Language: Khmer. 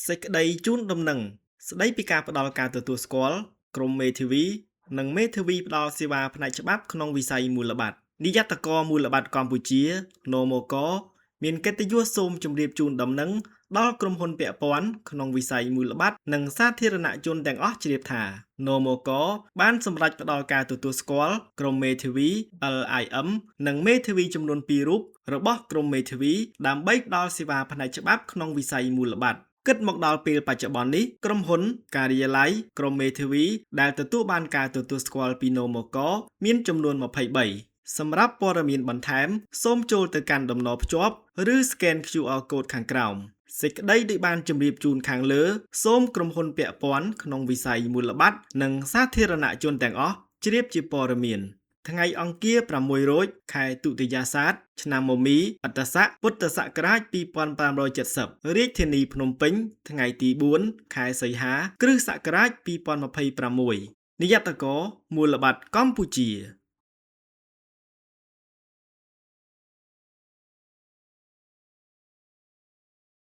សេចក្តីជូនដំណឹងស្តីពីការផ្ដល់ការទទួលស្គាល់ក្រុមមេធាវីនិងមេធាវីផ្ដល់សេវាផ្នែកច្បាប់ក្នុងវិស័យមូលបត្រនាយកតកមូលបត្រកម្ពុជា NOMOK មានកិត្តិយសសូមជម្រាបជូនដំណឹងដល់ក្រុមហ៊ុនពាក់ព័ន្ធក្នុងវិស័យមូលបត្រនិងសាធារណជនទាំងអស់ជ្រាបថា NOMOK បានសម្រេចផ្ដល់ការទទួលស្គាល់ក្រុមមេធាវី LIM និងមេធាវីចំនួន2រូបរបស់ក្រុមមេធាវីដើម្បីផ្ដល់សេវាផ្នែកច្បាប់ក្នុងវិស័យមូលបត្រគិតមកដល់ពេលបច្ចុប្បន្ននេះក្រុមហ៊ុនការិយាល័យក្រុមមេធាវីដែលទទួលបានការទទួលស្គាល់ពី NOMOK មានចំនួន23សម្រាប់ព័ត៌មានបន្ថែមសូមចូលទៅកាន់តំណភ្ជាប់ឬ scan QR code ខាងក្រោមសេចក្តីដែលបានជម្រាបជូនខាងលើសូមក្រុមហ៊ុនពាក់ព័ន្ធក្នុងវិស័យមូលបត្រនិងសាធារណជនទាំងអស់ជ្រាបជាព័ត៌មានថ្ងៃអង្គារ6រោចខែទុតិយាសាទឆ្នាំមមីអត្តស័កពុទ្ធសករាជ2570រាជធានីភ្នំពេញថ្ងៃទី4ខែសីហាគ្រិស្តសករាជ2026នាយកតកមូលបត្រកម្ពុជា